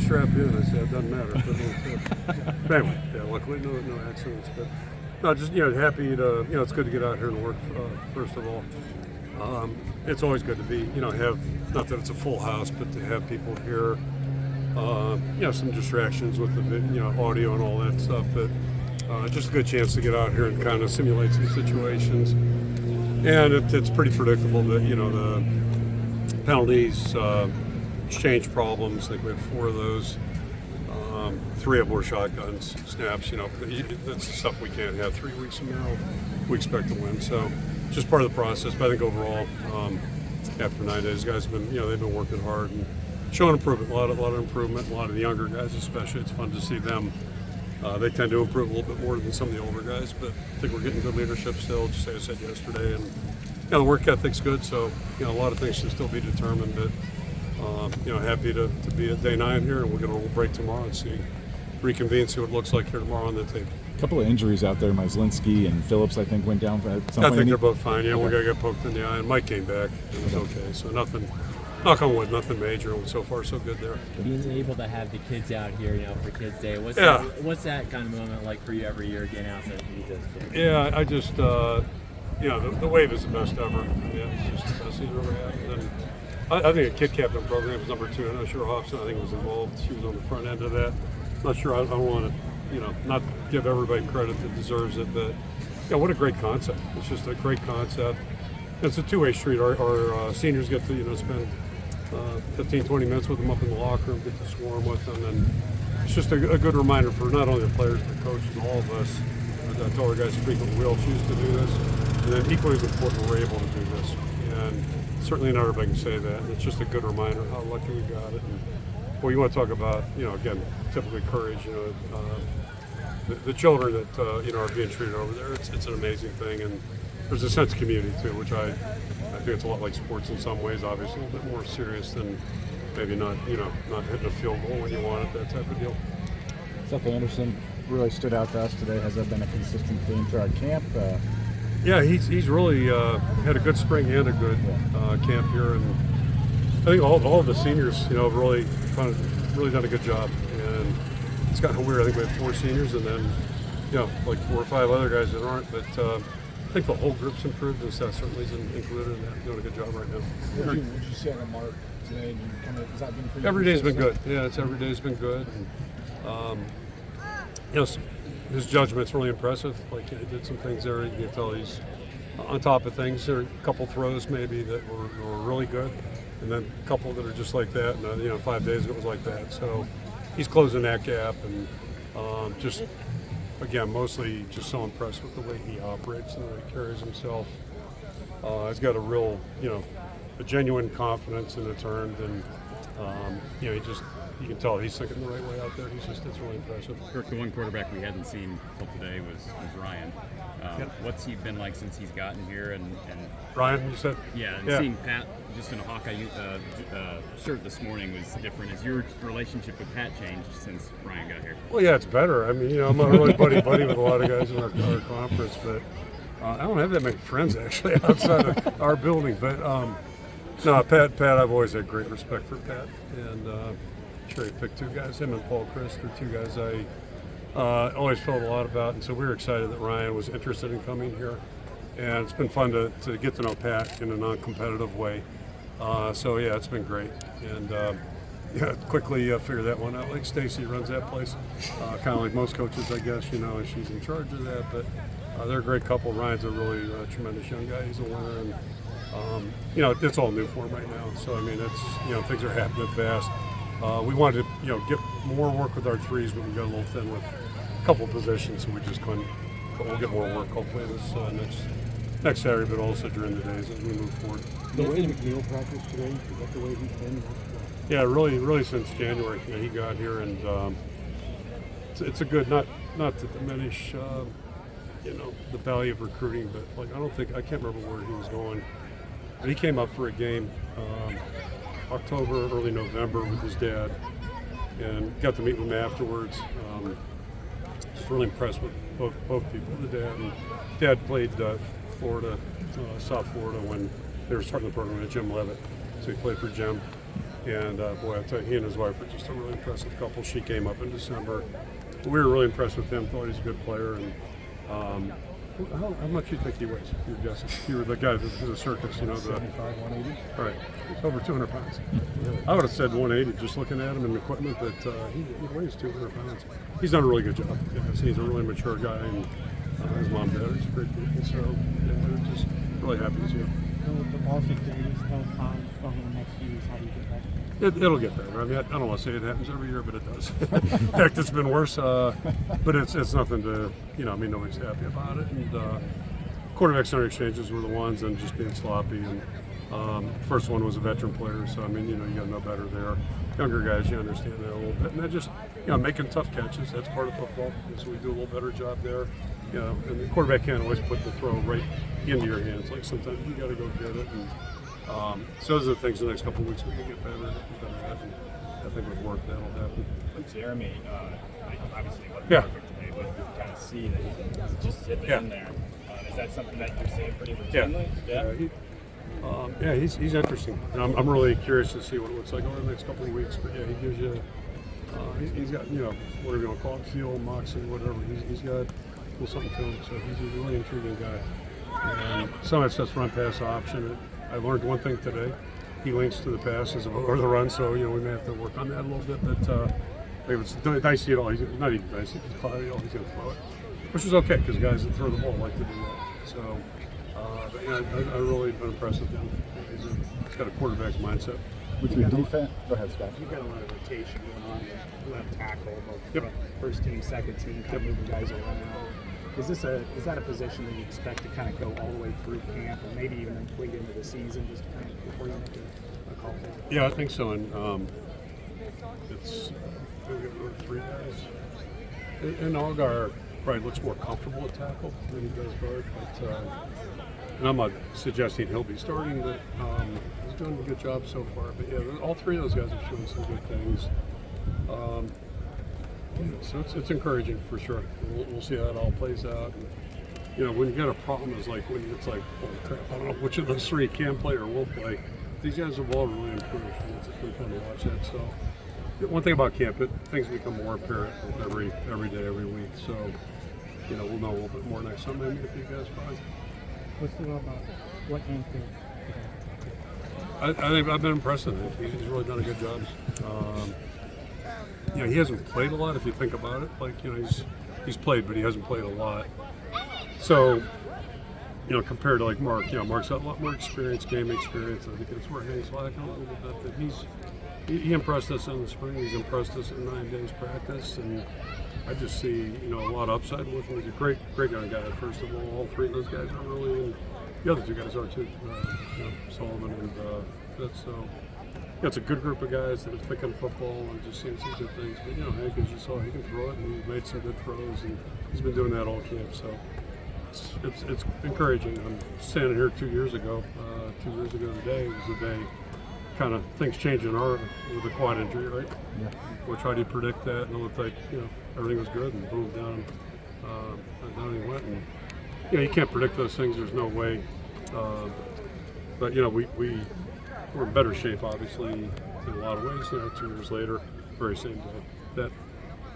strap in. I said, it doesn't matter. But anyway, yeah, luckily no accidents. But no, just happy to it's good to get out here and work. First of all, it's always good to be have not that it's a full house, but to have people here. Some distractions with the audio and all that stuff, but just a good chance to get out here and kind of simulate some situations. And it's pretty predictable that the penalties, exchange problems. I think we had 4 of those. 3 of them were shotguns, snaps. That's the stuff we can't have 3 weeks from now. We expect to win, so just part of the process. But I think overall, after 9 days, guys have been they've been working hard and showing improvement. A lot of improvement. A lot of the younger guys, especially, it's fun to see them. They tend to improve a little bit more than some of the older guys, but I think we're getting good leadership still, just like I said yesterday. And the work ethic's good, so a lot of things should still be determined. But happy to be at day 9 here, and we'll get a little break tomorrow and reconvene, see what it looks like here tomorrow on the tape. A couple of injuries out there. Myslinski and Phillips, I think, went down at some point. I think they're both fine. Yeah, one guy got poked in the eye, and Mike came back. It was okay. So nothing. Knock on wood, nothing major. So far, so good there. Being able to have the kids out here, for Kids Day, what's that kind of moment like for you every year, getting out there to do this? Yeah, I just, the wave is the best ever. Yeah, it's just the best thing we've ever had. And I think a kid captain program is number 2. I'm not sure Hobson, I think, was involved. She was on the front end of that. Not sure. I don't want to, not give everybody credit that deserves it, but what a great concept. It's just a great concept. It's a two-way street. Our seniors get to spend 15, 20 minutes with them up in the locker room, get to swarm with them, and it's just a good reminder for not only the players, but coaches, all of us. I tell our guys frequently we all choose to do this, and then equally as important, we're able to do this. And certainly not everybody can say that. And it's just a good reminder how lucky we got it. And, well, you want to talk about, again, typically courage. The children that are being treated over there. It's an amazing thing, and there's a sense of community too, which I think it's a lot like sports in some ways. Obviously, a little bit more serious than maybe not hitting a field goal when you want it, that type of deal. Seth Anderson really stood out to us today. Has that been a consistent theme throughout camp? Yeah, he's really had a good spring and a good camp here, and I think all of the seniors, have really done a good job. And it's kind of weird. I think we have 4 seniors, and then like 4 or 5 other guys that aren't. But I think the whole group's improved, and Seth certainly is included in that. Doing a good job right now. What did you see on the mark today? Has that been pretty every day's been good. Yeah, every day's been good. And, his judgment's really impressive. Like, he did some things there. You can tell he's on top of things. There are a couple throws maybe that were really good, and then a couple that are just like that. And 5 days ago it was like that. So he's closing that gap, and just again, mostly just so impressed with the way he operates and the way he carries himself. He's got a real, a genuine confidence in it's earned, and you can tell he's thinking the right way out there. It's really impressive. Kirk, the one quarterback we hadn't seen till today was Ryan. What's he been like since he's gotten here? And Ryan, you said? Yeah, and seeing Pat just in a Hawkeye shirt this morning was different. Has your relationship with Pat changed since Ryan got here? Well, yeah, it's better. I mean, I'm not really buddy with a lot of guys in our conference, but I don't have that many friends actually outside of our building. But no, Pat, I've always had great respect for Pat, and sure he picked 2 guys. Him and Paul Christ are 2 guys I always felt a lot about, and so we were excited that Ryan was interested in coming here. And it's been fun to get to know Pat in a non-competitive way. So yeah, it's been great. And quickly figure that one out. Like Stacy runs that place, kind of like most coaches, I guess. She's in charge of that. But they're a great couple. Ryan's a really tremendous young guy. He's a winner, and it's all new for him right now. So I mean, it's things are happening fast. We wanted to get more work with our threes, but we got a little thin with a couple of positions, so we just couldn't. But we'll get more work hopefully this next Saturday, but also during the days as we move forward. The way McNeil practiced today, is that the way he's been? Yeah, really since January. He got here, and it's a good, not to diminish the value of recruiting, but I can't remember where he was going. But he came up for a game October, early November with his dad, and got to meet with him afterwards. Just really impressed with both people. The dad played Florida, South Florida when they were starting the program at Jim Levitt, so he played for Jim. And boy, I tell you, he and his wife are just a really impressive couple. She came up in December. We were really impressed with him. Thought he's a good player. And how much do you think he weighs? If you were guessing, you were the guy in the circus, you know, the 75, 180. right. He's over 200 pounds. I would have said 180 just looking at him and the equipment, but he weighs 200 pounds. He's done a really good job. Yes, he's a really mature guy, and his mom and dad are great people. So yeah, we're just really happy to see him. The ball security still fine over the next few years. How do you get back? It'll get better. I mean, I don't want to say it happens every year, but it does. In fact, it's been worse, but it's nothing to, you know, I mean, nobody's happy about it. And quarterback center exchanges were the ones, and just being sloppy. And first one was a veteran player, so I mean, you know, you got no better there. Younger guys, you understand that a little bit, and they're just, you know, making tough catches. That's part of football, and so we do a little better job there. You know, and the quarterback can't always put the throw right into your hands. Like sometimes you got to go get it. And so those are the things the next couple of weeks we can get better at. And I think with work that'll happen. With Jeremy, obviously wasn't Yeah. perfect today, but you can kind of see that he's just sitting Yeah. in there. Is that something that you're seeing pretty Yeah. routinely? Yeah, he's interesting. And I'm really curious to see what it looks like over the next couple of weeks. But yeah, he gives you, he's got, you know, whatever you want to call it, feel, moxie, whatever. He's got a little something to him. So he's a really intriguing guy. And some of that stuff's run pass option. I learned one thing today. He links to the passes or the run, so you know we may have to work on that a little bit. But it's dicey at all. He's not even dicey. He's cloudy at all. He's going to throw it, which is okay because guys that throw the ball like to do that. So, but yeah, I really been impressed with him. He's got a quarterback's mindset. With your defense, go ahead, Scott. You've got a lot of rotation going on in left tackle, both Yep. first team, second team, kind of moving guys around. Is that a position that you expect to kind of go all the way through camp, or maybe even complete into the season, just kind of before you make a call? Yeah, I think so. And it's we've got 3 guys. And Algar probably looks more comfortable at tackle than he does guard. But and I'm not suggesting he'll be starting, but he's doing a good job so far. But yeah, all 3 of those guys have shown some good things. So it's encouraging for sure. We'll see how it all plays out. And, you know, when you get a problem, it's like when it's like, oh crap, I don't know which of those 3 can play or will play. These guys have all really improved. And it's been fun to watch that. So one thing about camp, things become more apparent every day, every week. So you know, we'll know a little bit more next Sunday. Maybe a few guys probably. What's the about what Anchor? I think I've been impressed with him. He's really done a good job. You know, he hasn't played a lot if you think about it. Like, you know, he's played, but he hasn't played a lot. So, you know, compared to like Mark, you know, Mark's got a lot more experience, game experience. I think it's where he's lacking a little bit. But he impressed us in the spring. He's impressed us in 9 days practice, and I just see, you know, a lot of upside with him. He's a great young guy. First of all 3 of those guys are really, and the other 2 guys are too. You know, Sullivan and Fitz. So. Yeah, it's a good group of guys that are picking football and just seeing some good things. But, you know, Hank, as you saw, he can throw it, and he's made some good throws, and he's been doing that all camp. So it's encouraging. I'm standing here 2 years ago. 2 years ago today was the day kind of things changed in our with the quad injury, right? Yeah. We tried to predict that, and it looked like, you know, everything was good, and boom, down he went. And, you know, you can't predict those things. There's no way. But, you know, we're in better shape, obviously, in a lot of ways. You know, 2 years later, very same day.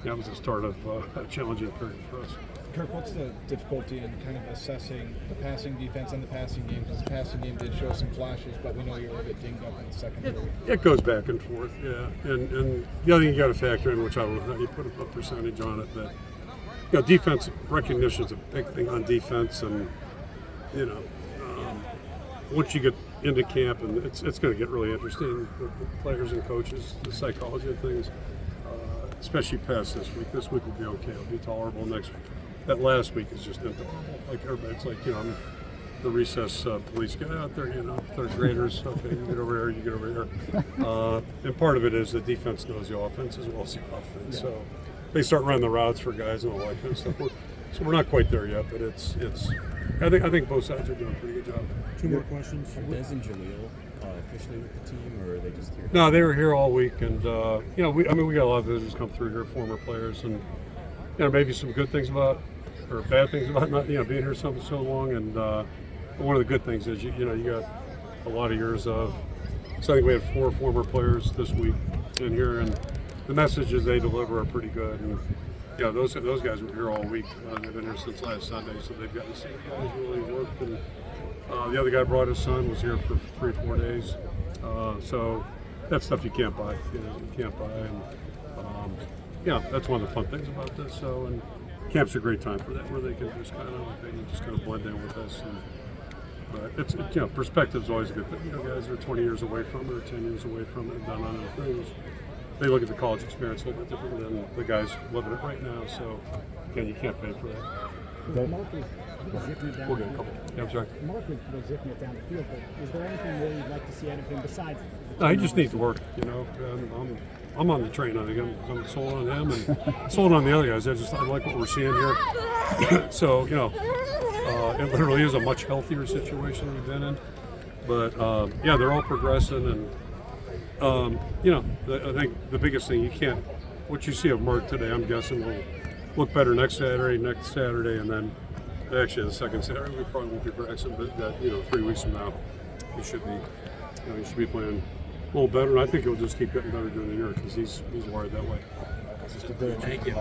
That was the start of a challenging period for us. Kirk, what's the difficulty in kind of assessing the passing defense and the passing game? Because the passing game did show some flashes, but we know you're a little bit dinged up in the secondary. It goes back and forth, yeah. And the other thing you got to factor in, which I don't know how you put a percentage on it, but you know, defense recognition is a big thing on defense, and you know, once you get into camp, and it's going to get really interesting with the players and coaches, the psychology of things, especially past this week. This week will be okay. It'll be tolerable. Next week, that last week is just intolerable. Like everybody's like, you know, I'm the recess police guy out there. You know, 3rd graders. Okay, you get over here. You get over here. And part of it is the defense knows the offense as well as the offense. Yeah. So they start running the routes for guys and all that kind of stuff. So we're not quite there yet, but it's. I think both sides are doing a pretty good job. 2 more questions. Are Des and Jaleel officially with the team, or are they just here? No, they were here all week, and you know, we got a lot of visitors come through here, former players, and you know, maybe some good things about or bad things about not being here so long. And one of the good things is you know you got a lot of years of So I think we had 4 former players this week in here, and the messages they deliver are pretty good. And yeah, those guys were here all week. They've been here since last Sunday, so they've gotten to see the guys really work. And the other guy brought his son, was here for 3-4 days. So that's stuff you can't buy. You can't buy. And yeah, that's one of the fun things about this. So, and camp's a great time for that, where they can just kind of blend in with us. But it's perspective's always a good thing. Guys are 20 years away from it, or 10 years away from it, done on other things. They look at the college experience a little bit different than the guys living it right now. So again, you can't pay for that. Mark was zipping it down We'll the get a field. couple. Yeah, I'm sorry. Mark was zipping it down the field, but is there anything more you'd like to see out of him besides? No, he just needs work. I'm on the train. I think I'm sold on him and sold on the other guys. I like what we're seeing here. So it literally is a much healthier situation we've been in. But yeah, they're all progressing, and I think the biggest thing what you see of Mark today, I'm guessing will look better next Saturday, and then actually the second Saturday we probably won't be practicing, but that 3 weeks from now he should be playing a little better, and I think he'll just keep getting better during the year because he's wired that way. Thank you.